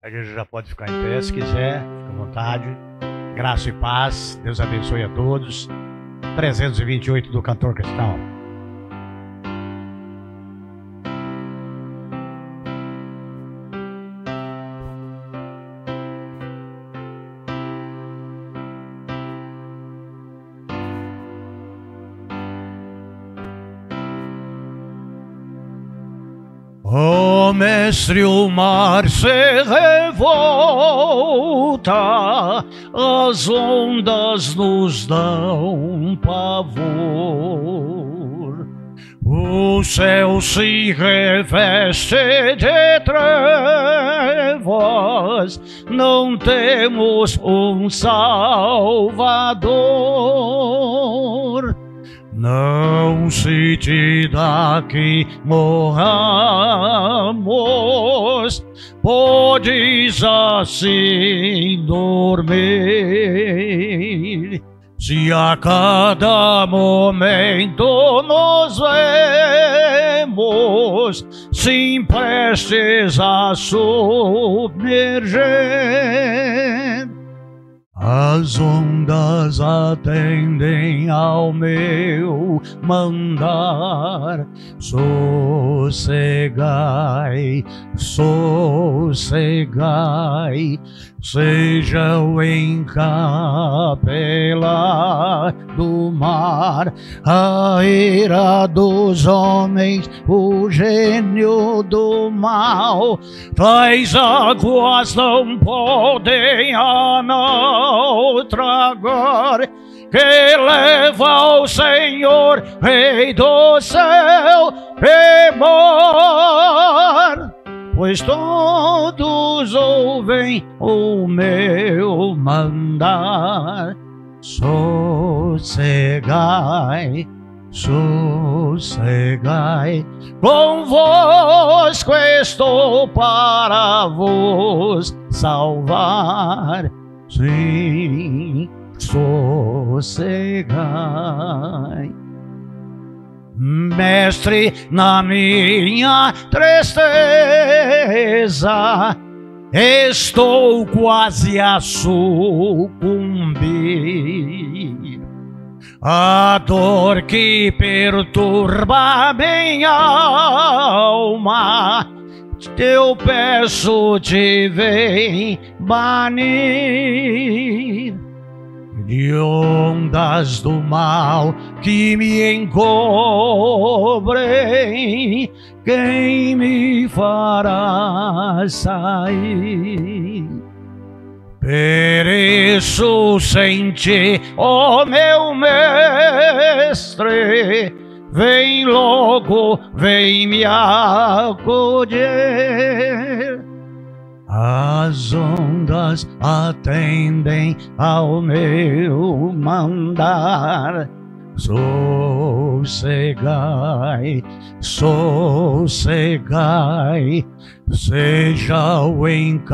A igreja já pode ficar em pé se quiser, fica à vontade. Graça e paz, Deus abençoe a todos. 328 do Cantor Cristão. Oh, mestre, o mar se revolta, as ondas nos dão pavor. O céu se reveste de trevas, não temos um Salvador. Não se te dá que morramos, podes assim dormir. Se a cada momento nos vemos, sim prestes a submergir, as ondas atendem ao meu mandar. Sossegai, sossegai, seja o encapelar do mar, a ira dos homens, o gênio do mal. Tais águas não podem naufragar, que leva o Senhor, Rei do céu e mar. Pois todos ouvem o meu mandar. Sossegai, sossegai, convosco estou para vos salvar. Sim, sossegai. Mestre, na minha tristeza estou quase a sucumbir. A dor que perturba minha alma, eu peço te vem banir. De ondas do mal que me encobrem, quem me fará sair? Pereço sem ti, ó meu mestre, vem logo, vem me acolher. As ondas atendem ao meu mandar. Sossegai, sossegai, seja o encapelar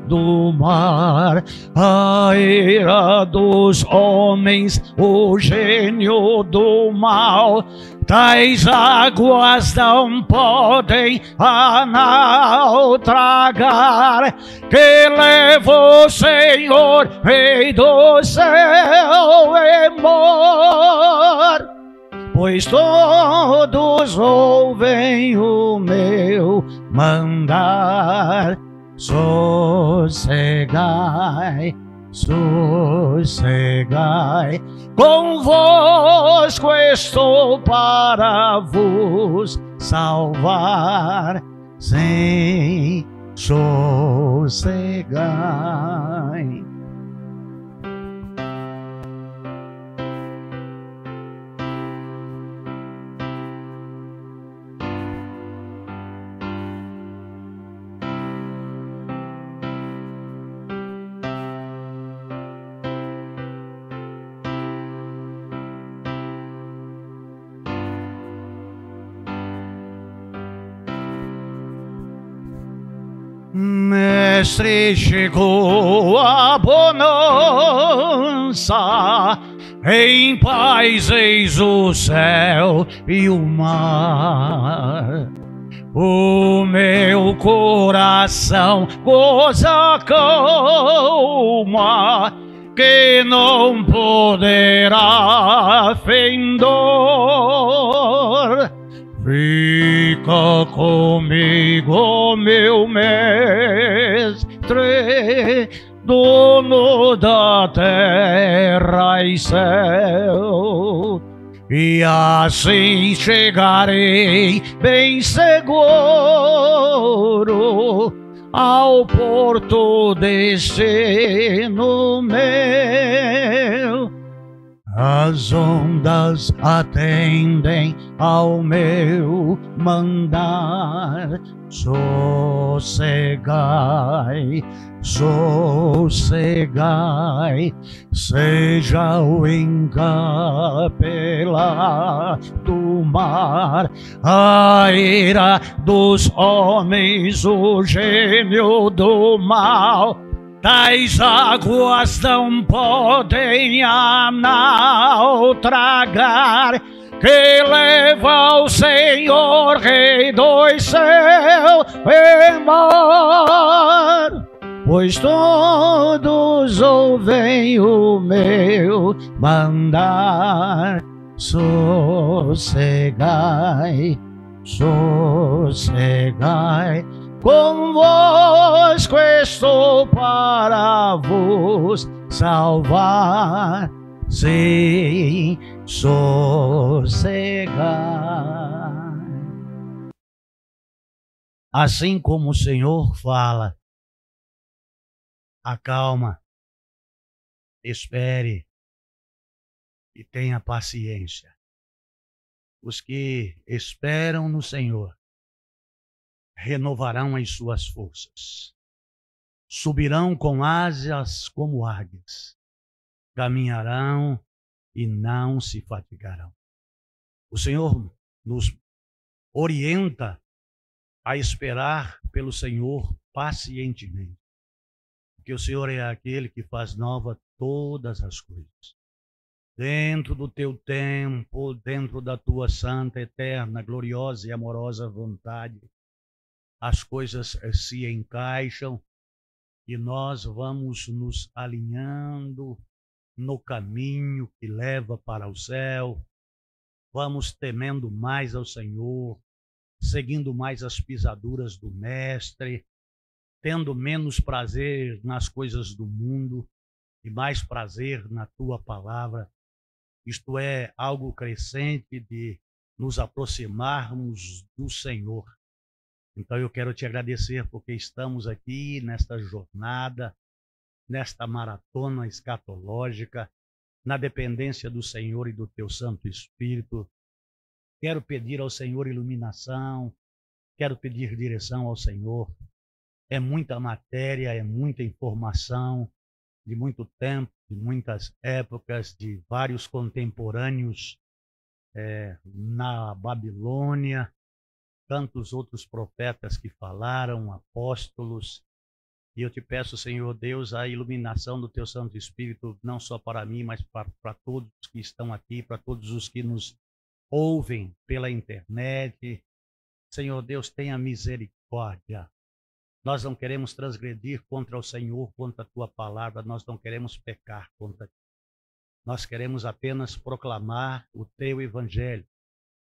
do mar, a ira dos homens, o gênio do mal. Tais águas não podem naufragar, que leva o Senhor, Rei do céu e mar. Pois todos ouvem o meu mandar. Sossegai, sossegai, convosco estou para vos salvar. Sim, sossegai. Mestre, chegou a bonança, em paz eis o céu e o mar. o meu coração goza calma, que não poderá fendor. Fica comigo, meu mestre, dono da terra e céu, e assim chegarei bem seguro ao porto destino meu. As ondas atendem ao meu mandar. Sossegai, sossegai, seja o encapelado do mar, a ira dos homens, o gênio do mal. Tais águas não podem a nau tragar, que leva o Senhor, Rei dos céus, em mar. Pois todos ouvem o meu mandar. Sossegai, sossegai, convosco estou para vos salvar. Sim, sossegai. Assim como o Senhor fala, acalma, espere e tenha paciência. Os que esperam no Senhor renovarão as suas forças, subirão com asas como águias, caminharão e não se fatigarão. O Senhor nos orienta a esperar pelo Senhor pacientemente, porque o Senhor é aquele que faz nova todas as coisas. Dentro do teu tempo, dentro da tua santa, eterna, gloriosa e amorosa vontade, as coisas se encaixam e nós vamos nos alinhando no caminho que leva para o céu. Vamos temendo mais ao Senhor, seguindo mais as pisaduras do Mestre, tendo menos prazer nas coisas do mundo e mais prazer na tua palavra. Isto é algo crescente de nos aproximarmos do Senhor. Então eu quero te agradecer porque estamos aqui nesta jornada, nesta maratona escatológica, na dependência do Senhor e do teu Santo Espírito. Quero pedir ao Senhor iluminação, quero pedir direção ao Senhor. É muita matéria, é muita informação, de muito tempo, de muitas épocas, de vários contemporâneos na Babilônia, tantos outros profetas que falaram, apóstolos. E eu te peço, Senhor Deus, a iluminação do teu Santo Espírito, não só para mim, mas para todos que estão aqui, para todos os que nos ouvem pela internet. Senhor Deus, tenha misericórdia. Nós não queremos transgredir contra o Senhor, contra a tua palavra, nós não queremos pecar contra ti. Nós queremos apenas proclamar o teu evangelho.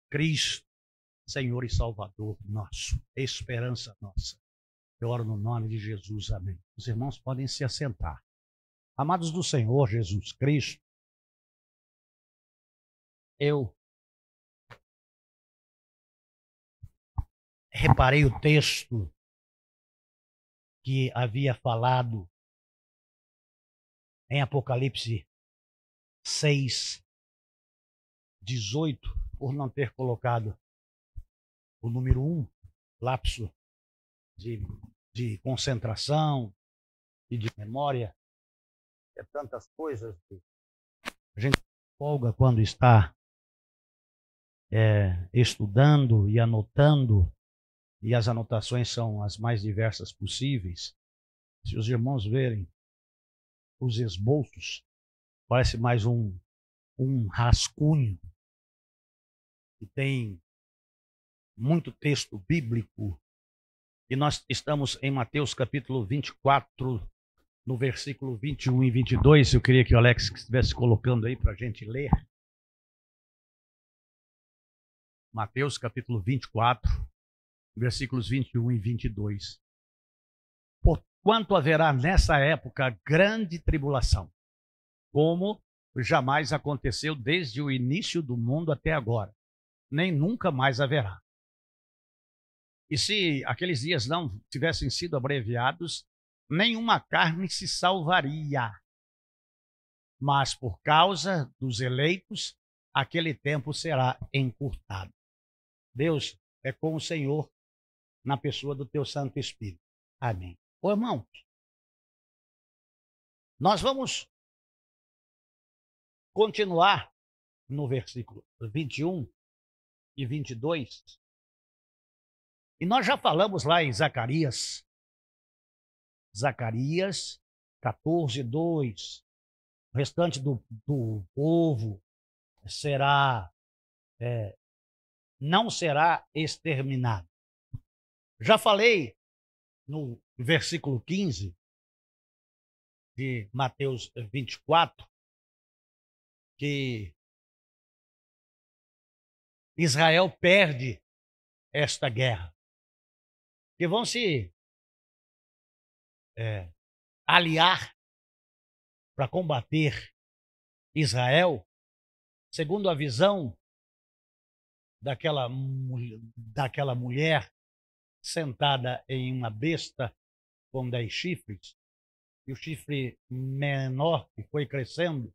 Cristo, Senhor e Salvador nosso, esperança nossa. Eu oro no nome de Jesus, amém. Os irmãos podem se assentar. Amados do Senhor Jesus Cristo, eu reparei o texto que havia falado em Apocalipse 6:18, por não ter colocado o número 1, lapso de concentração e de memória. É tantas coisas que a gente folga quando está estudando e anotando, e as anotações são as mais diversas possíveis. Se os irmãos verem os esboços, parece mais um rascunho que tem muito texto bíblico. E nós estamos em Mateus capítulo 24, no versículo 21 e 22. Eu queria que o Alex estivesse colocando aí para a gente ler. Mateus capítulo 24, versículos 21 e 22. Porquanto haverá nessa época grande tribulação, como jamais aconteceu desde o início do mundo até agora, nem nunca mais haverá. E se aqueles dias não tivessem sido abreviados, nenhuma carne se salvaria. Mas por causa dos eleitos, aquele tempo será encurtado. Deus é com o Senhor na pessoa do teu Santo Espírito. Amém. Ô, irmãos, nós vamos continuar no versículo 21 e 22. E nós já falamos lá em Zacarias 14, 2. O restante do povo será, não será exterminado. Já falei no versículo 15 de Mateus 24, que Israel perde esta guerra. Que vão se aliar para combater Israel, segundo a visão daquela mulher sentada em uma besta com 10 chifres, e o chifre menor que foi crescendo,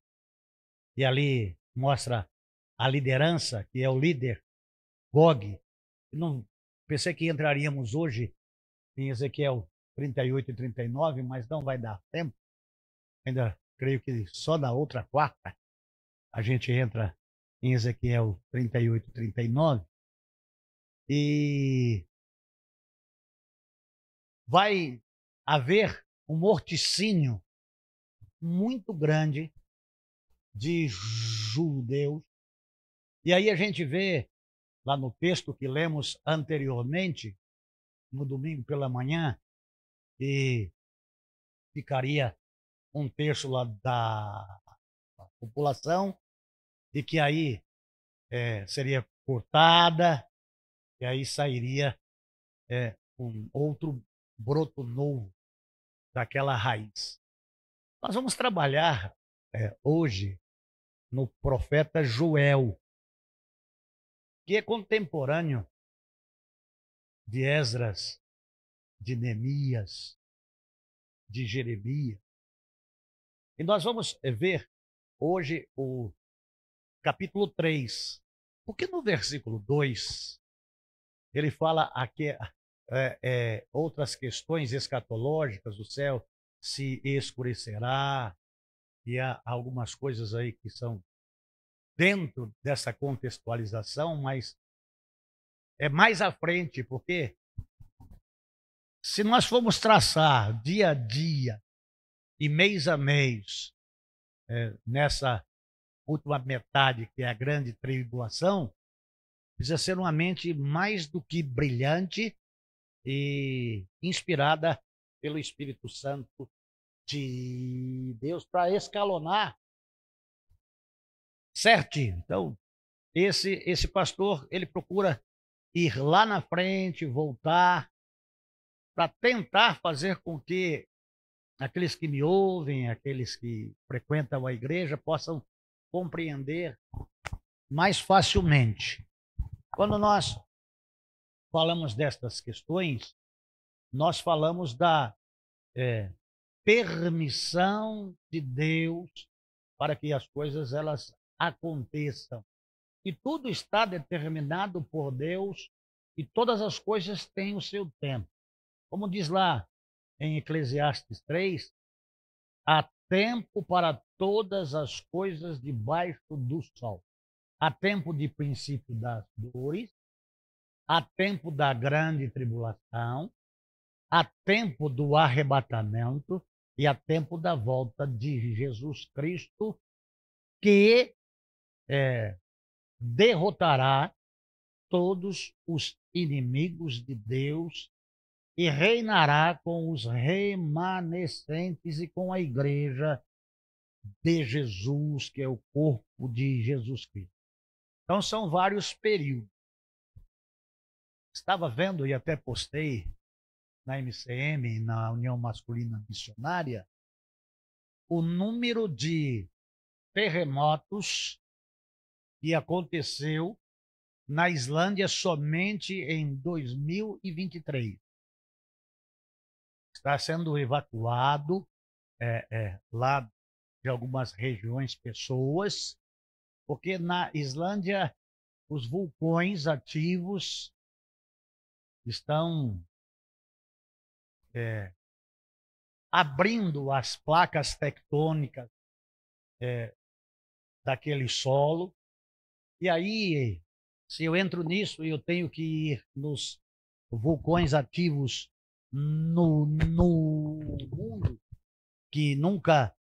e ali mostra a liderança, que é o líder, Gog. Não pensei que entraríamos hoje em Ezequiel 38 e 39, mas não vai dar tempo. Ainda creio que só na outra quarta a gente entra em Ezequiel 38 e 39. E vai haver um morticínio muito grande de judeus. E aí a gente vê lá no texto que lemos anteriormente, no domingo pela manhã, e ficaria 1/3 lá da população, e que aí seria cortada, e aí sairia um outro broto novo daquela raiz. Nós vamos trabalhar hoje no profeta Joel, que é contemporâneo de Esdras, de Neemias, de Jeremias. E nós vamos ver hoje o capítulo 3, porque no versículo 2 ele fala aqui outras questões escatológicas, o céu se escurecerá, e há algumas coisas aí que são dentro dessa contextualização, mas é mais à frente, porque se nós formos traçar dia a dia e mês a mês nessa última metade, que é a grande tribulação, precisa ser uma mente mais do que brilhante e inspirada pelo Espírito Santo de Deus para escalonar certinho. Então, esse pastor, ele procura ir lá na frente, voltar, para tentar fazer com que aqueles que me ouvem, aqueles que frequentam a igreja, possam compreender mais facilmente. Quando nós falamos destas questões, nós falamos da permissão de Deus para que as coisas elas aconteçam. E tudo está determinado por Deus e todas as coisas têm o seu tempo. Como diz lá em Eclesiastes 3, há tempo para todas as coisas debaixo do sol. Há tempo de princípio das dores, há tempo da grande tribulação, há tempo do arrebatamento e há tempo da volta de Jesus Cristo, que derrotará todos os inimigos de Deus e reinará com os remanescentes e com a igreja de Jesus, que é o corpo de Jesus Cristo. Então são vários períodos. Estava vendo e até postei na MCM, na União Masculina Missionária, o número de terremotos que aconteceu na Islândia somente em 2023. Está sendo evacuado lá de algumas regiões pessoas, porque na Islândia os vulcões ativos estão abrindo as placas tectônicas daquele solo. E aí, se eu entro nisso, eu tenho que ir nos vulcões ativos no mundo, que nunca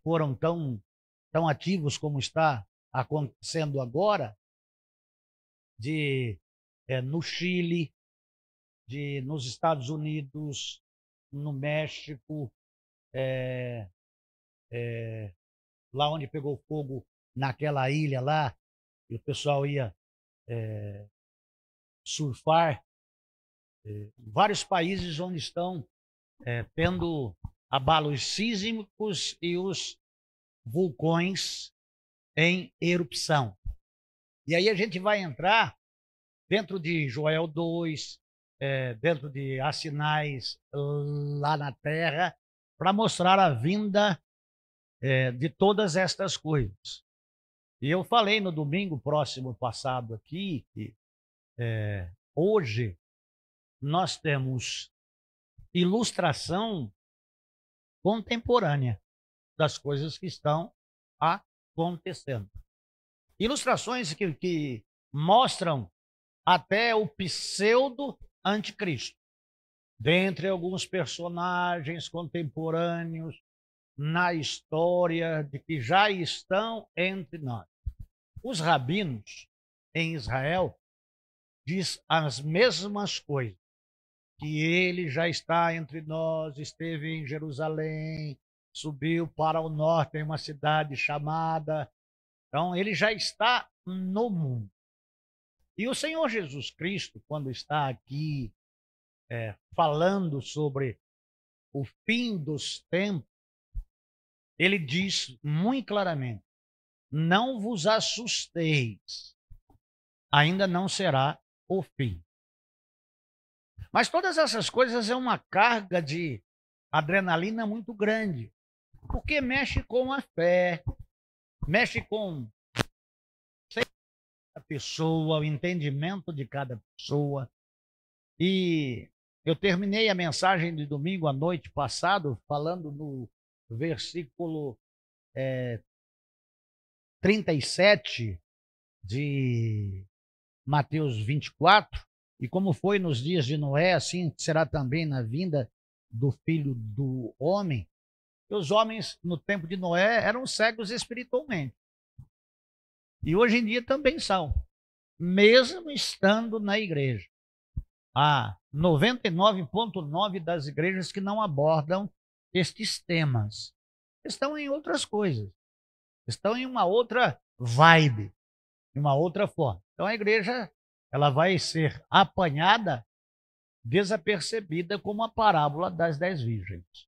foram tão ativos como está acontecendo agora, no Chile, nos Estados Unidos, no México, lá onde pegou fogo naquela ilha lá, e o pessoal ia surfar, vários países onde estão tendo abalos sísmicos e os vulcões em erupção. E aí a gente vai entrar dentro de Joel 2, dentro de Há Sinais lá na Terra, para mostrar a vinda de todas estas coisas. E eu falei no domingo próximo passado aqui que hoje nós temos ilustração contemporânea das coisas que estão acontecendo. Ilustrações que mostram até o pseudo-anticristo, dentre alguns personagens contemporâneos na história de que já estão entre nós. Os rabinos em Israel diz as mesmas coisas, que ele já está entre nós, esteve em Jerusalém, subiu para o norte em uma cidade chamada... Então, ele já está no mundo. E o Senhor Jesus Cristo, quando está aqui falando sobre o fim dos tempos, ele diz muito claramente: não vos assusteis, ainda não será o fim. Mas todas essas coisas é uma carga de adrenalina muito grande, porque mexe com a fé, mexe com a pessoa, o entendimento de cada pessoa. E eu terminei a mensagem de domingo à noite passado falando no versículo 37 de Mateus 24, e como foi nos dias de Noé, assim será também na vinda do Filho do Homem. Os homens no tempo de Noé eram cegos espiritualmente. E hoje em dia também são, mesmo estando na igreja. Há 99,9% das igrejas que não abordam estes temas. Estão em outras coisas. Estão em uma outra vibe, em uma outra forma. Então a igreja ela vai ser apanhada, desapercebida, como a parábola das 10 virgens.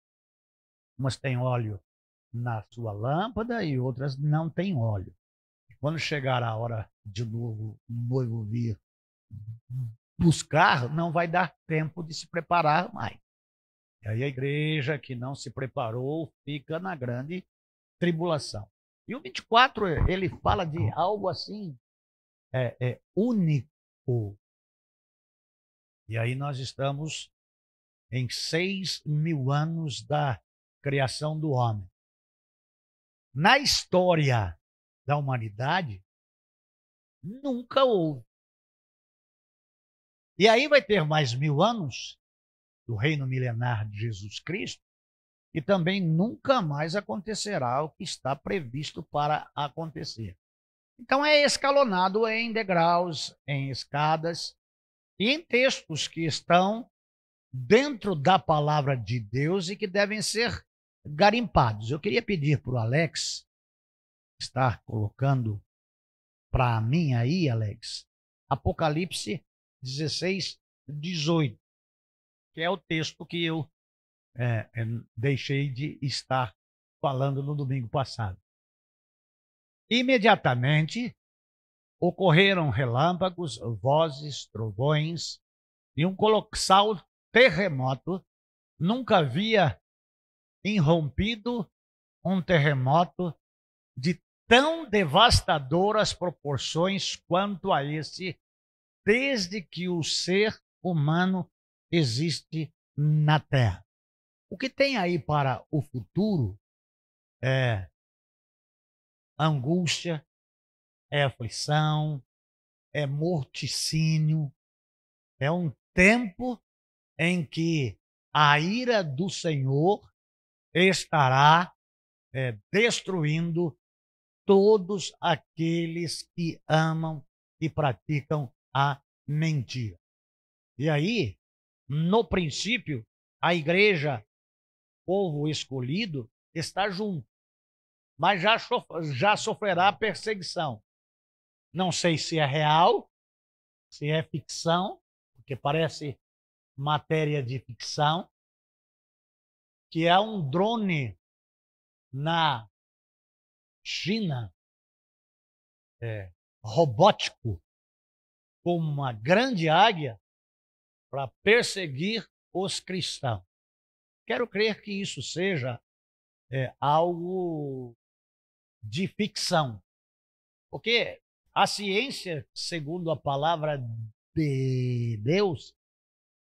Umas têm óleo na sua lâmpada e outras não têm óleo. Quando chegar a hora de novo o noivo vir buscar, não vai dar tempo de se preparar mais. E aí a igreja que não se preparou fica na grande tribulação. E o 24, ele fala de algo assim único. E aí nós estamos em 6.000 anos da criação do homem. Na história da humanidade, nunca houve. E aí vai ter mais 1.000 anos do reino milenar de Jesus Cristo, e também nunca mais acontecerá o que está previsto para acontecer. Então é escalonado em degraus, em escadas e em textos que estão dentro da palavra de Deus e que devem ser garimpados. Eu queria pedir para o Alex estar colocando para mim aí, Alex, Apocalipse 16, 18, que é o texto que eu deixei de estar falando no domingo passado. Imediatamente ocorreram relâmpagos, vozes, trovões e um colossal terremoto. Nunca havia irrompido um terremoto de tão devastadoras proporções quanto a esse, desde que o ser humano existe na Terra. O que tem aí para o futuro é angústia, é aflição, é morticínio, é um tempo em que a ira do Senhor estará destruindo todos aqueles que amam e praticam a mentira. E aí, no princípio, a igreja, povo escolhido, está junto, mas já sofrerá perseguição. Não sei se é real, se é ficção, porque parece matéria de ficção, que é um drone na China, robótico, com uma grande águia para perseguir os cristãos. Quero crer que isso seja algo de ficção, porque a ciência, segundo a palavra de Deus,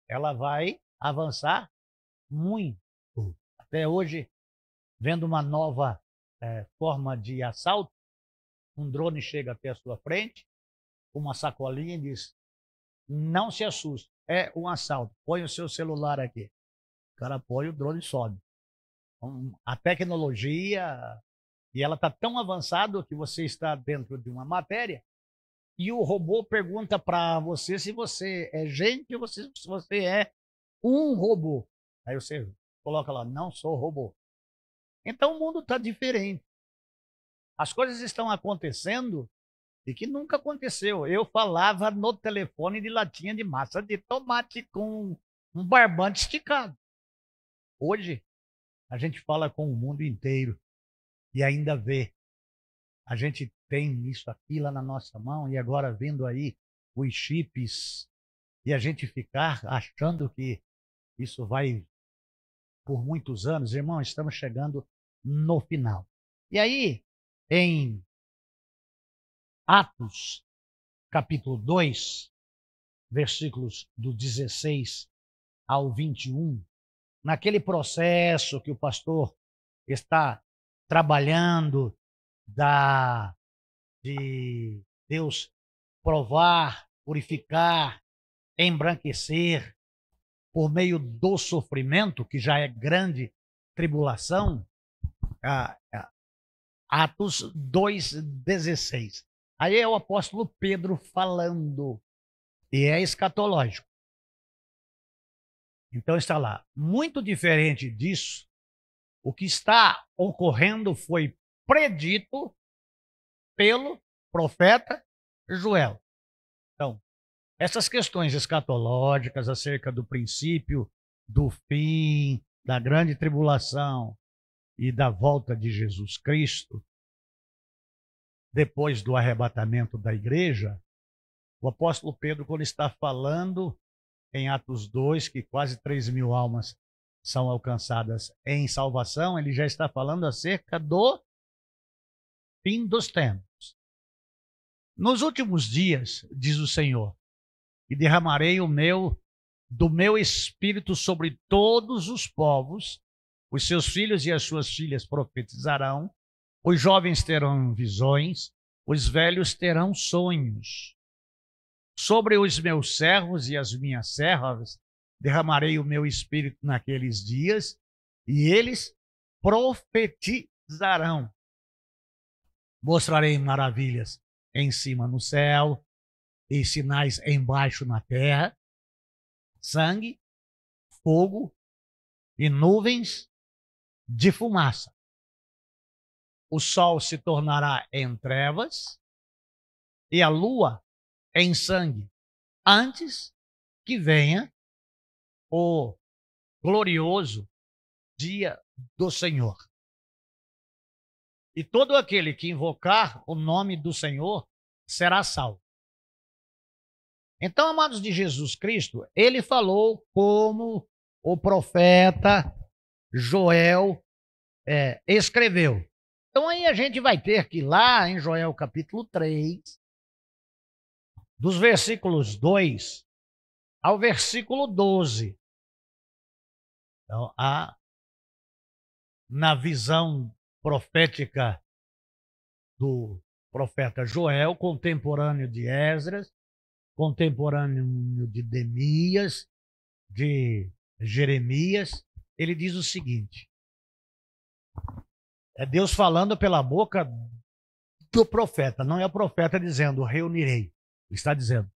ela vai avançar muito. Até hoje, vendo uma nova forma de assalto, um drone chega até a sua frente, com uma sacolinha e diz: não se assuste, é um assalto, põe o seu celular aqui. O cara põe, o drone sobe. Então, a tecnologia, e ela está tão avançada que você está dentro de uma matéria e o robô pergunta para você se você é gente ou se você é um robô. Aí você coloca lá: não sou robô. Então o mundo está diferente. As coisas estão acontecendo e que nunca aconteceu. Eu falava no telefone de latinha de massa de tomate com um barbante esticado. Hoje, a gente fala com o mundo inteiro e ainda vê. A gente tem isso aqui lá na nossa mão e agora vendo aí os chips e a gente ficar achando que isso vai por muitos anos. Irmão, estamos chegando no final. E aí, em Atos, capítulo 2, versículos do 16 ao 21, naquele processo que o pastor está trabalhando de Deus provar, purificar, embranquecer por meio do sofrimento, que já é grande tribulação, Atos 2,16. Aí é o apóstolo Pedro falando, e é escatológico. Então está lá. Muito diferente disso, o que está ocorrendo foi predito pelo profeta Joel. Então, essas questões escatológicas acerca do princípio, do fim, da grande tribulação e da volta de Jesus Cristo, depois do arrebatamento da igreja, o apóstolo Pedro, quando está falando em Atos 2, que quase 3.000 almas são alcançadas em salvação, ele já está falando acerca do fim dos tempos. Nos últimos dias, diz o Senhor, e derramarei do meu espírito sobre todos os povos, os seus filhos e as suas filhas profetizarão, os jovens terão visões, os velhos terão sonhos. Sobre os meus servos e as minhas servas derramarei o meu espírito naqueles dias, e eles profetizarão. Mostrarei maravilhas em cima no céu e sinais embaixo na terra, sangue, fogo e nuvens de fumaça. O sol se tornará em trevas e a lua em sangue, antes que venha o glorioso dia do Senhor. E todo aquele que invocar o nome do Senhor será salvo. Então, amados de Jesus Cristo, ele falou como o profeta Joel escreveu. Então, aí a gente vai ter que ir lá em Joel capítulo 3, dos versículos 2 ao versículo 12. Então, na visão profética do profeta Joel, contemporâneo de Esdras, contemporâneo de Neemias, de Jeremias, ele diz o seguinte: é Deus falando pela boca do profeta, não é o profeta dizendo reunirei. Ele está dizendo: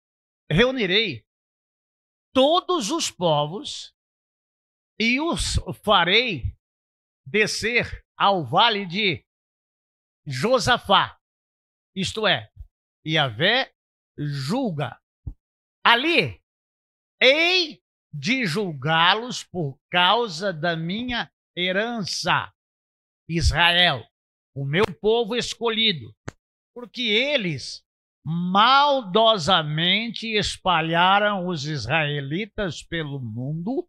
reunirei todos os povos e os farei descer ao vale de Josafá. Isto é, Yahvé julga. Ali hei de julgá-los por causa da minha herança, Israel, o meu povo escolhido, porque eles maldosamente espalharam os israelitas pelo mundo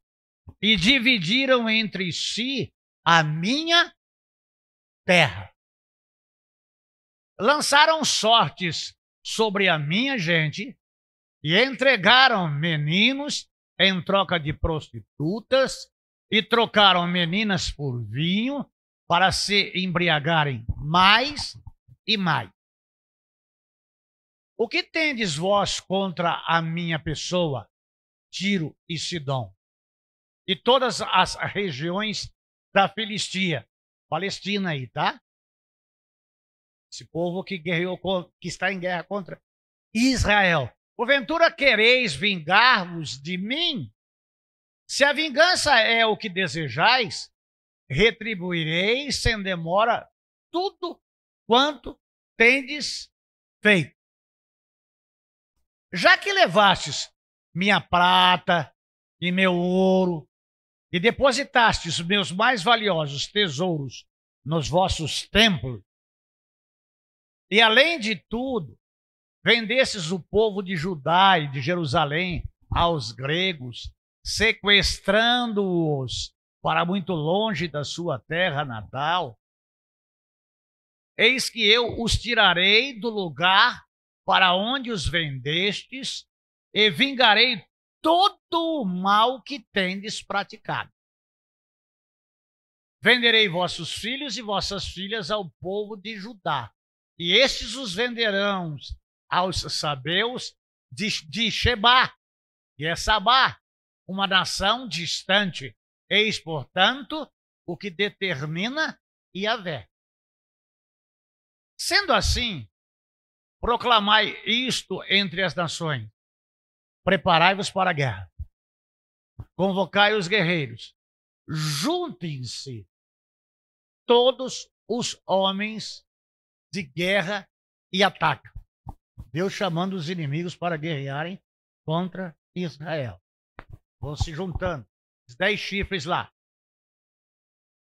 e dividiram entre si a minha terra. Lançaram sortes sobre a minha gente e entregaram meninos em troca de prostitutas e trocaram meninas por vinho para se embriagarem mais e mais. O que tendes vós contra a minha pessoa, Tiro e Sidom, e todas as regiões da Filistia, Palestina aí, tá? Esse povo que guerreou, que está em guerra contra Israel. Porventura quereis vingar-vos de mim? Se a vingança é o que desejais, retribuirei sem demora tudo quanto tendes feito. Já que levastes minha prata e meu ouro, e depositastes os meus mais valiosos tesouros nos vossos templos, e além de tudo, vendestes o povo de Judá e de Jerusalém aos gregos, sequestrando-os para muito longe da sua terra natal, eis que eu os tirarei do lugar para onde os vendestes e vingarei todo o mal que tendes praticado. Venderei vossos filhos e vossas filhas ao povo de Judá, e estes os venderão aos sabeus de Sheba, que é Sabá, uma nação distante. Eis, portanto, o que determina Yahvé. Sendo assim, proclamai isto entre as nações: preparai-vos para a guerra, convocai os guerreiros, juntem-se todos os homens de guerra e atacam. Deus chamando os inimigos para guerrearem contra Israel. Vão se juntando, os 10 chifres lá.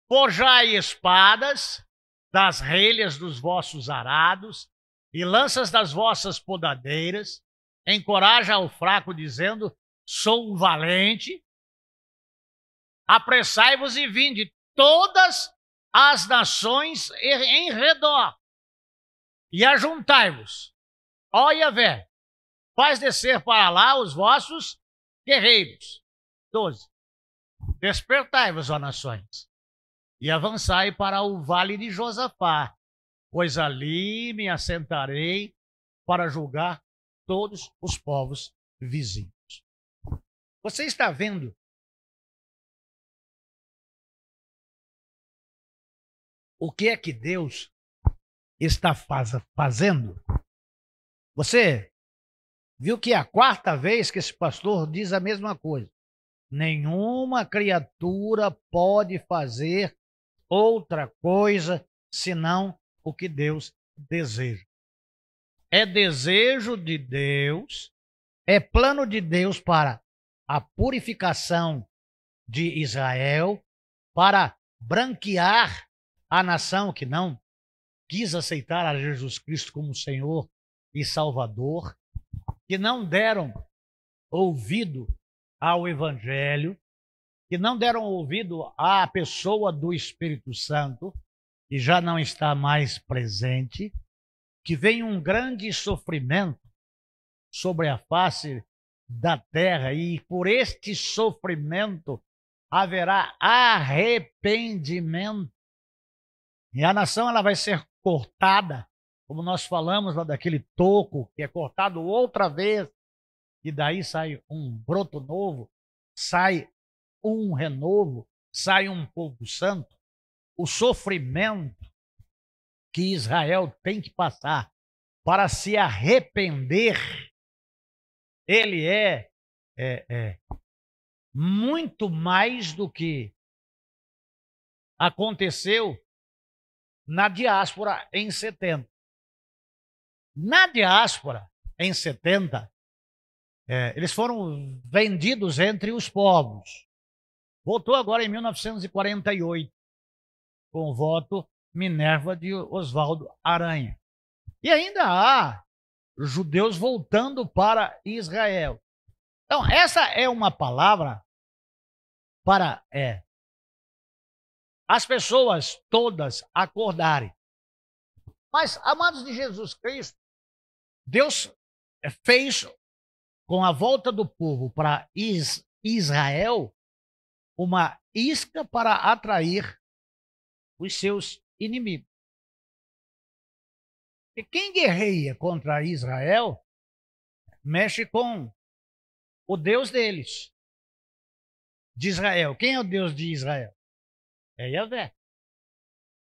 Forjai espadas das relhas dos vossos arados e lanças das vossas podadeiras. Encoraja o fraco, dizendo: sou um valente. Apressai-vos e vinde todas as nações em redor, e ajuntai-vos. Ó Yahvé, faz descer para lá os vossos guerreiros. 12. Despertai-vos, ó nações, e avançai para o vale de Josafá, pois ali me assentarei para julgar todos os povos vizinhos. Você está vendo o que é que Deus está fazendo? Você viu que é a quarta vez que esse pastor diz a mesma coisa. Nenhuma criatura pode fazer outra coisa senão o que Deus deseja. É desejo de Deus, é plano de Deus para a purificação de Israel, para branquear a nação que não quis aceitar a Jesus Cristo como Senhor e Salvador, que não deram ouvido ao Evangelho, que não deram ouvido à pessoa do Espírito Santo, que já não está mais presente, que vem um grande sofrimento sobre a face da terra, e por este sofrimento haverá arrependimento. E a nação ela vai ser cortada, como nós falamos lá daquele toco que é cortado outra vez, e daí sai um broto novo, sai um renovo, sai um povo santo. O sofrimento que Israel tem que passar para se arrepender, ele é muito mais do que aconteceu na diáspora em 70. Na diáspora em 70, eles foram vendidos entre os povos. Voltou agora em 1948, com o voto Minerva de Oswaldo Aranha. E ainda há judeus voltando para Israel. Então, essa é uma palavra para as pessoas todas acordarem. Mas, amados de Jesus Cristo, Deus fez com a volta do povo para Israel uma isca para atrair os seus inimigos. E quem guerreia contra Israel mexe com o Deus deles, de Israel. Quem é o Deus de Israel? É Yahvé.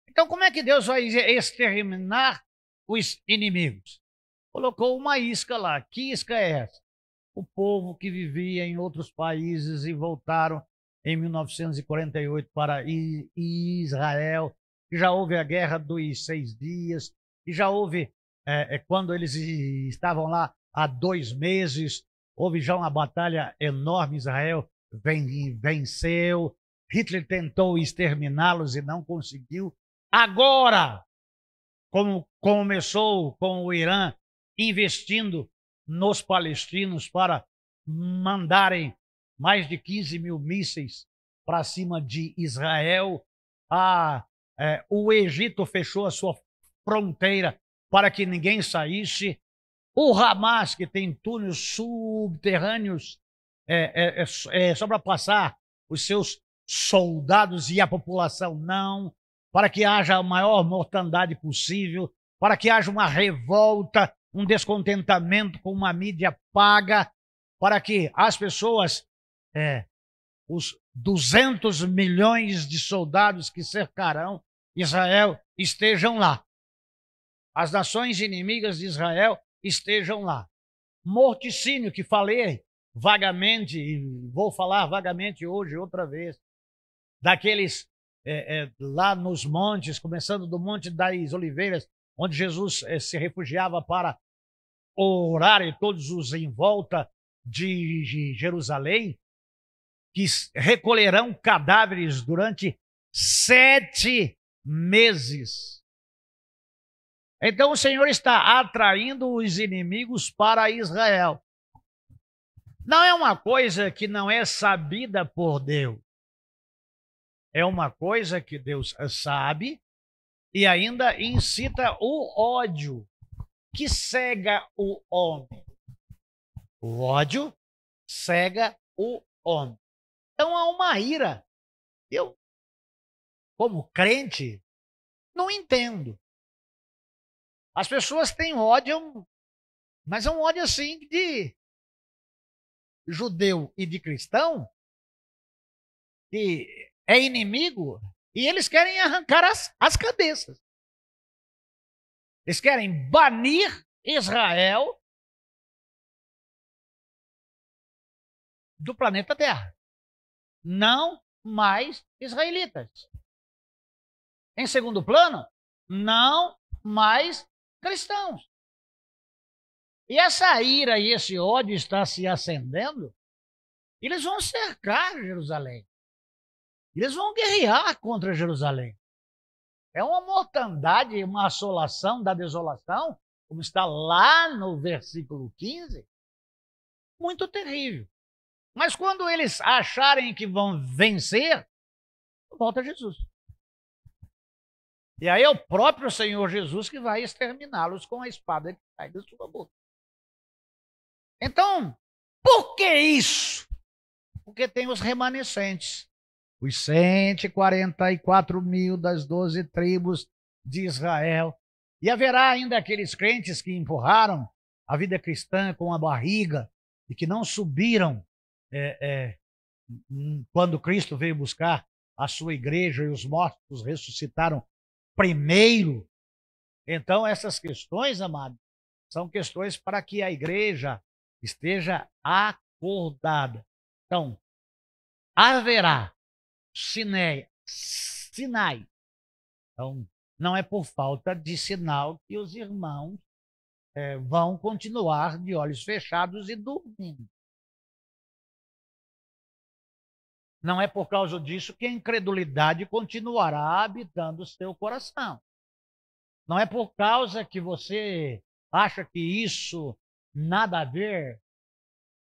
Então, como é que Deus vai exterminar os inimigos? Colocou uma isca lá. Que isca é essa? O povo que vivia em outros países e voltaram em 1948 para Israel, que já houve a Guerra dos 6 Dias, e já houve, quando eles estavam lá há 2 meses, houve já uma batalha enorme, Israel venceu, Hitler tentou exterminá-los e não conseguiu. Agora, como começou com o Irã investindo nos palestinos para mandarem mais de 15 mil mísseis para cima de Israel, o Egito fechou a sua fronteira para que ninguém saísse, o Hamas, que tem túneis subterrâneos só para passar os seus soldados e a população não, para que haja a maior mortandade possível, para que haja uma revolta, um descontentamento com uma mídia paga, para que as pessoas, os 200 milhões de soldados que cercarão Israel estejam lá. As nações inimigas de Israel estejam lá. Morticínio, que falei vagamente, e vou falar vagamente hoje outra vez, daqueles lá nos montes, começando do Monte das Oliveiras, onde Jesus se refugiava para orar, e todos os em volta de Jerusalém, que recolherão cadáveres durante 7 meses. Então o Senhor está atraindo os inimigos para Israel. Não é uma coisa que não é sabida por Deus. É uma coisa que Deus sabe e ainda incita o ódio, que cega o homem. O ódio cega o homem. Então há uma ira. Eu, como crente, não entendo. As pessoas têm ódio, mas é um ódio assim de judeu e de cristão, que é inimigo, e eles querem arrancar as cabeças. Eles querem banir Israel do planeta Terra. Não mais israelitas. Em segundo plano, não mais cristãos. E essa ira e esse ódio está se acendendo. Eles vão cercar Jerusalém. Eles vão guerrear contra Jerusalém. É uma mortandade, uma assolação da desolação, como está lá no versículo 15, muito terrível. Mas quando eles acharem que vão vencer, volta Jesus. E aí é o próprio Senhor Jesus que vai exterminá-los com a espada que sai da sua boca. Então, por que isso? Porque tem os remanescentes, os 144 mil das 12 tribos de Israel. E haverá ainda aqueles crentes que empurraram a vida cristã com a barriga e que não subiram quando Cristo veio buscar a sua igreja e os mortos ressuscitaram primeiro. Então, essas questões, amados, são questões para que a igreja esteja acordada. Então, haverá sinais. Então, não é por falta de sinal que os irmãos vão continuar de olhos fechados e dormindo. Não é por causa disso que a incredulidade continuará habitando o seu coração. Não é por causa que você acha que isso nada a ver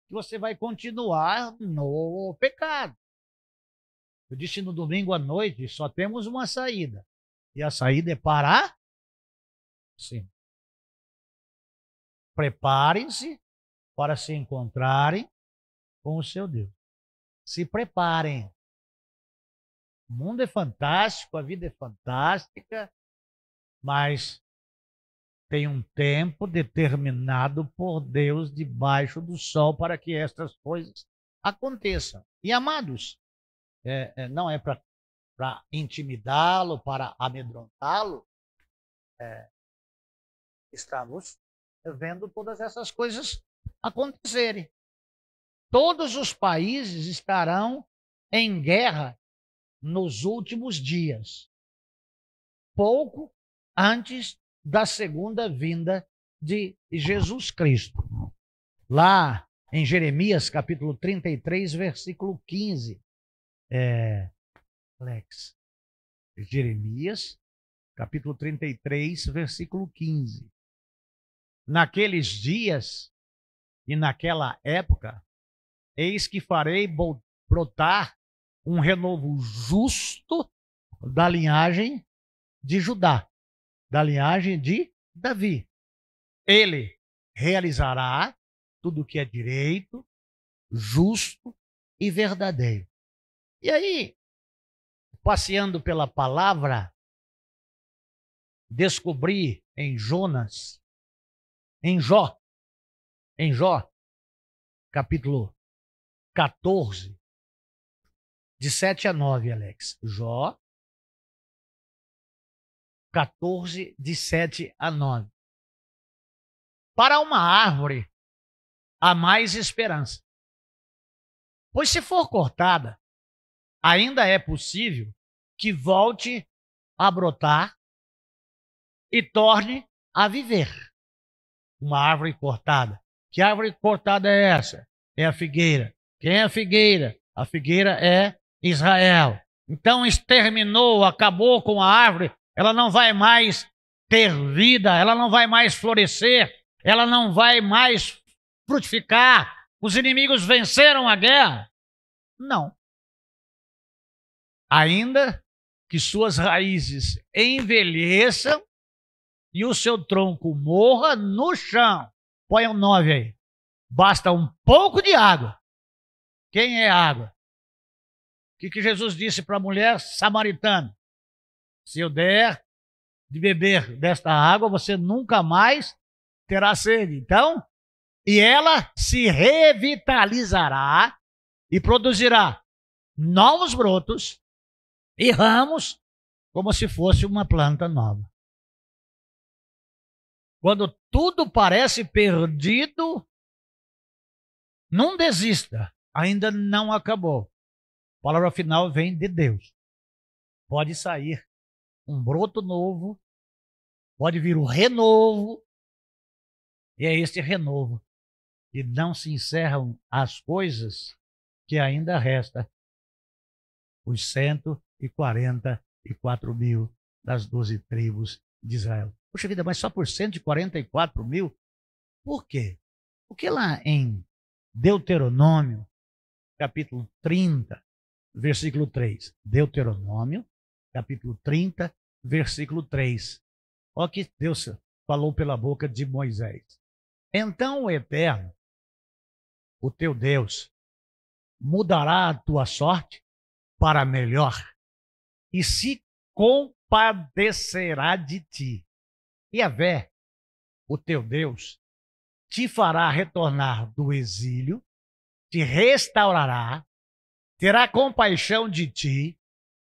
que você vai continuar no pecado. Eu disse no domingo à noite, só temos uma saída. E a saída é para sim. Preparem-se para se encontrarem com o seu Deus. Se preparem. O mundo é fantástico, a vida é fantástica, mas tem um tempo determinado por Deus debaixo do sol para que estas coisas aconteçam. E, amados, não é para intimidá-lo, para amedrontá-lo, estamos vendo todas essas coisas acontecerem. Todos os países estarão em guerra nos últimos dias, pouco antes da segunda vinda de Jesus Cristo. Lá em Jeremias, capítulo 33, versículo 15. Alex. Jeremias, capítulo 33, versículo 15. Naqueles dias e naquela época, eis que farei brotar um renovo justo da linhagem de Judá, da linhagem de Davi. Ele realizará tudo o que é direito, justo e verdadeiro. E aí, passeando pela palavra, descobri em Jonas, em Jó, capítulo 14, de 7 a 9, Alex. Jó 14, de 7 a 9. Para uma árvore há mais esperança, pois se for cortada, ainda é possível que volte a brotar e torne a viver. Uma árvore cortada. Que árvore cortada é essa? É a figueira. Quem é a figueira? A figueira é Israel. Então exterminou, acabou com a árvore, ela não vai mais ter vida, ela não vai mais florescer, ela não vai mais frutificar. Os inimigos venceram a guerra? Não. Ainda que suas raízes envelheçam e o seu tronco morra no chão. Põe um 9 aí. Basta um pouco de água. Quem é água? O que Jesus disse para a mulher samaritana? Se eu der de beber desta água, você nunca mais terá sede. Então, e ela se revitalizará e produzirá novos brotos e ramos, como se fosse uma planta nova. Quando tudo parece perdido, não desista. Ainda não acabou. A palavra final vem de Deus. Pode sair um broto novo, pode vir um renovo, e é esse renovo. E não se encerram as coisas que ainda resta. Os 144 mil das 12 tribos de Israel. Poxa vida, mas só por 144 mil? Por quê? Porque lá em Deuteronômio, capítulo 30, versículo 3. Deuteronômio, capítulo 30, versículo 3. Olha o que Deus falou pela boca de Moisés. Então o Eterno, o teu Deus, mudará a tua sorte para melhor e se compadecerá de ti. Yahvé, o teu Deus, te fará retornar do exílio, te restaurará, terá compaixão de ti,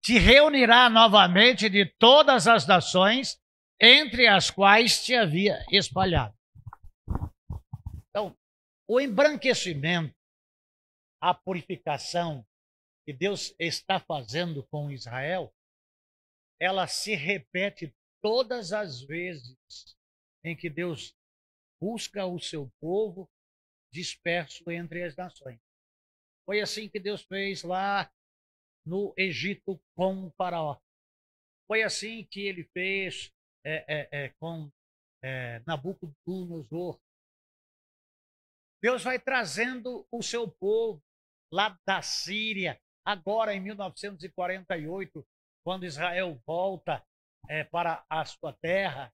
te reunirá novamente de todas as nações entre as quais te havia espalhado. Então, o embranquecimento, a purificação que Deus está fazendo com Israel, ela se repete todas as vezes em que Deus busca o seu povo disperso entre as nações. Foi assim que Deus fez lá no Egito com Faraó. Foi assim que ele fez com Nabucodonosor. Deus vai trazendo o seu povo lá da Síria, agora em 1948, quando Israel volta para a sua terra.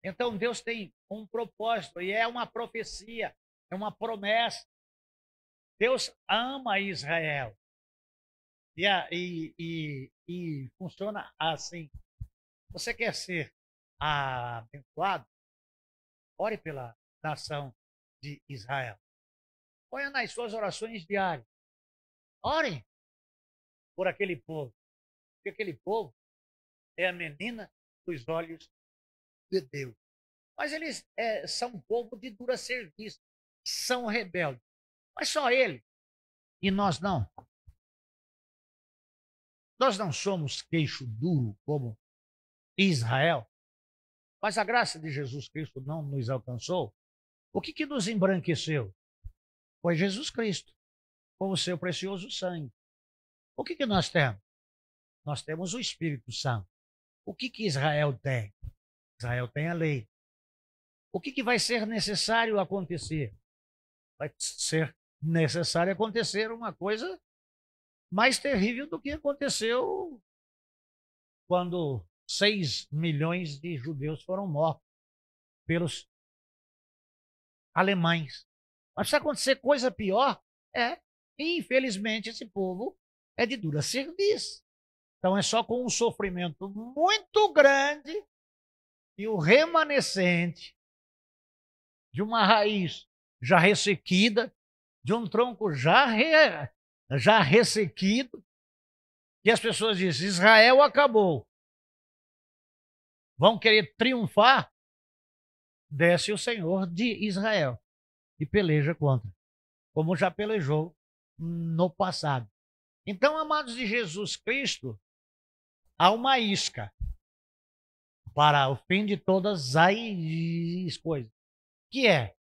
Então Deus tem um propósito e é uma profecia, é uma promessa. Deus ama Israel e funciona assim. Você quer ser abençoado? Ore pela nação de Israel. Ponha nas suas orações diárias. Orem por aquele povo. Porque aquele povo é a menina dos olhos de Deus. Mas eles são um povo de dura serviço. São rebeldes. Mas só ele. E nós não. Nós não somos queixo duro como Israel. Mas a graça de Jesus Cristo não nos alcançou. O que nos embranqueceu? Foi Jesus Cristo, com o seu precioso sangue. O que nós temos? Nós temos o Espírito Santo. O que Israel tem? Israel tem a lei. O que vai ser necessário acontecer? Vai ser necessário acontecer uma coisa mais terrível do que aconteceu quando 6 milhões de judeus foram mortos pelos alemães. Mas se acontecer coisa pior, infelizmente, esse povo é de dura serviço. Então é só com um sofrimento muito grande e o remanescente de uma raiz já ressequida, de um tronco já ressequido, que as pessoas dizem, Israel acabou. Vão querer triunfar? Desce o Senhor de Israel e peleja contra, como já pelejou no passado. Então, amados de Jesus Cristo, há uma isca para o fim de todas as coisas, que é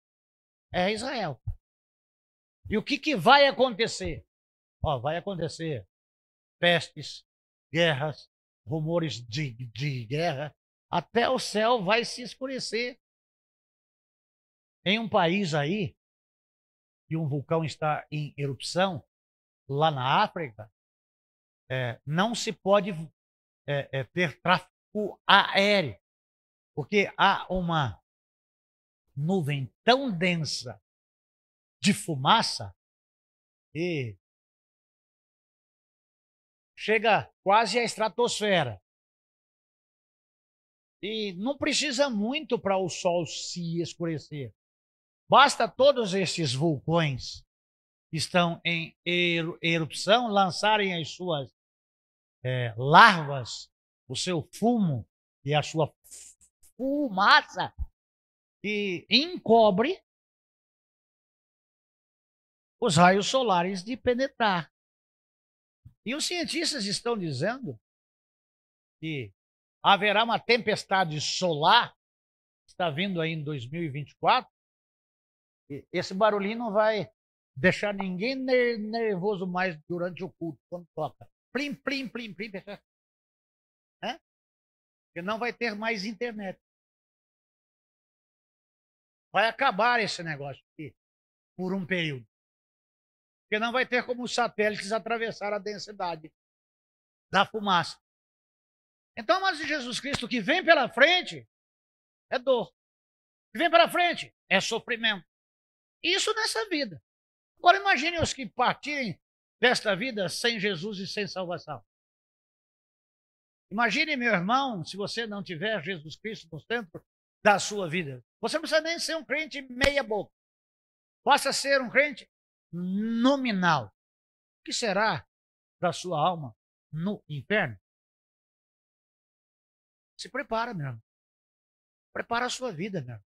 Israel. E o que vai acontecer? Vai acontecer pestes, guerras, rumores de guerra, até o céu vai se escurecer. Em um país aí, que um vulcão está em erupção, lá na África, não se pode ter tráfego aéreo, porque há uma nuvem tão densa de fumaça e chega quase à estratosfera. E não precisa muito para o sol se escurecer. Basta todos esses vulcões que estão em erupção lançarem as suas larvas, o seu fumo e a sua fumaça, que encobre os raios solares de penetrar. E os cientistas estão dizendo que haverá uma tempestade solar, está vindo aí em 2024, e esse barulhinho não vai deixar ninguém nervoso mais durante o culto, quando toca. Plim, plim, plim, plim. É? Porque não vai ter mais internet. Vai acabar esse negócio aqui por um período. Porque não vai ter como os satélites atravessar a densidade da fumaça. Então, mas Jesus Cristo, o que vem pela frente é dor. O que vem pela frente é sofrimento. Isso nessa vida. Agora imagine os que partirem desta vida sem Jesus e sem salvação. Imagine, meu irmão, se você não tiver Jesus Cristo no centro da sua vida. Você não precisa nem ser um crente meia boca. Possa ser um crente nominal. O que será da sua alma no inferno? Se prepara, meu irmão. Prepara a sua vida, meu irmão.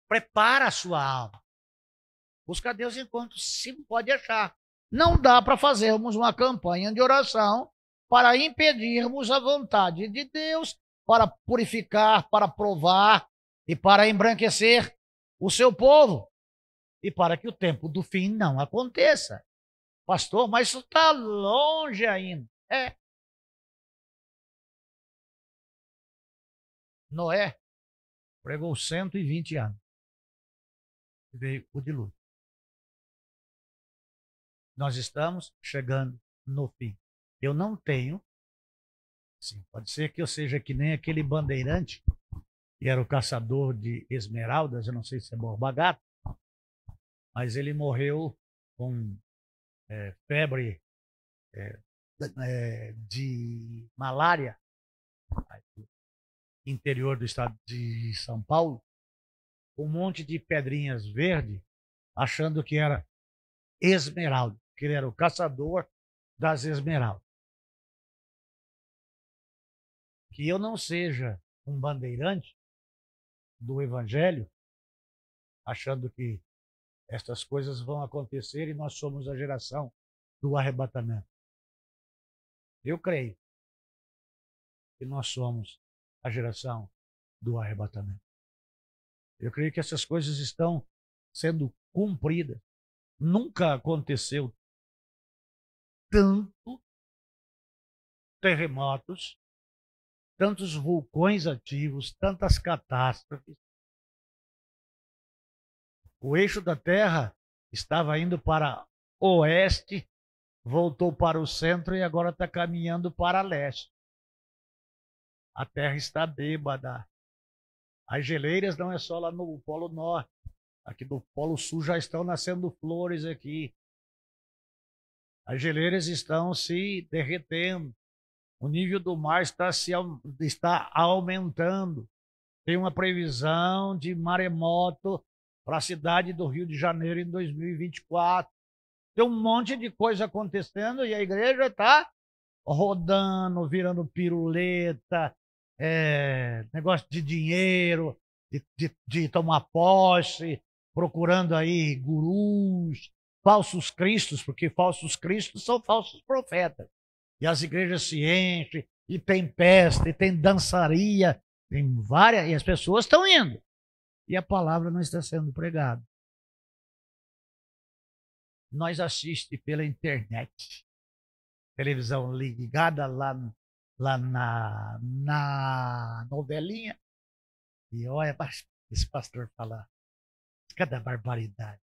Prepara a sua alma. Busca Deus enquanto se pode achar. Não dá para fazermos uma campanha de oração para impedirmos a vontade de Deus, para purificar, para provar e para embranquecer o seu povo. E para que o tempo do fim não aconteça. Pastor, mas isso está longe ainda. Noé pregou 120 anos. E veio o dilúvio. Nós estamos chegando no fim. Eu não tenho, sim, pode ser que eu seja que nem aquele bandeirante, que era o caçador de esmeraldas, eu não sei se é Borba Gato, mas ele morreu com febre de malária, interior do estado de São Paulo, um monte de pedrinhas verdes, achando que era esmeralda, que ele era o caçador das esmeraldas. Que eu não seja um bandeirante do evangelho, achando que estas coisas vão acontecer e nós somos a geração do arrebatamento. Eu creio que nós somos a geração do arrebatamento. Eu creio que essas coisas estão sendo cumpridas. Nunca aconteceu tanto terremotos, tantos vulcões ativos, tantas catástrofes. O eixo da Terra estava indo para oeste, voltou para o centro e agora está caminhando para leste. A Terra está bêbada. As geleiras não é só lá no Polo Norte. Aqui do Polo Sul já estão nascendo flores aqui. As geleiras estão se derretendo. O nível do mar está aumentando. Tem uma previsão de maremoto para a cidade do Rio de Janeiro em 2024. Tem um monte de coisa acontecendo e a igreja está rodando, virando piruleta, negócio de dinheiro, de tomar posse, procurando aí gurus, falsos cristos, porque falsos cristos são falsos profetas. E as igrejas se enchem, e tem peste, e tem dançaria, tem várias, e as pessoas estão indo. E a palavra não está sendo pregada. Nós assistimos pela internet, televisão ligada lá na novelinha, e olha, esse pastor falar, cada barbaridade.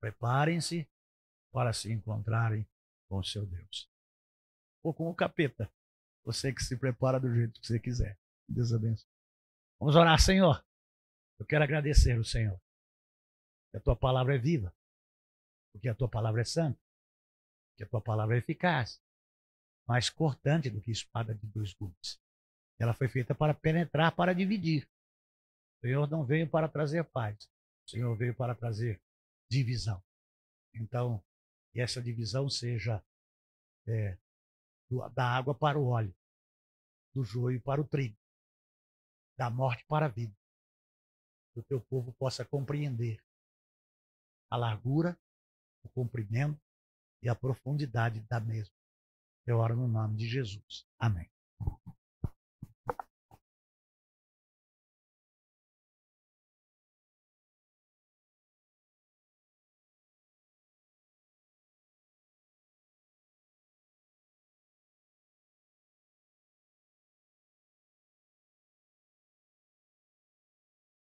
Preparem-se para se encontrarem com o seu Deus. Ou com o capeta. Você que se prepara do jeito que você quiser. Deus abençoe. Vamos orar, Senhor. Eu quero agradecer ao Senhor. Que a tua palavra é viva. Porque a tua palavra é santa. Que a tua palavra é eficaz. Mais cortante do que espada de dois gumes. Ela foi feita para penetrar, para dividir. O Senhor não veio para trazer paz. O Senhor veio para trazer divisão. Então, que essa divisão seja da água para o óleo. do joio para o trigo, da morte para a vida. Que o teu povo possa compreender a largura, o comprimento e a profundidade da mesma. Eu oro no nome de Jesus. Amém.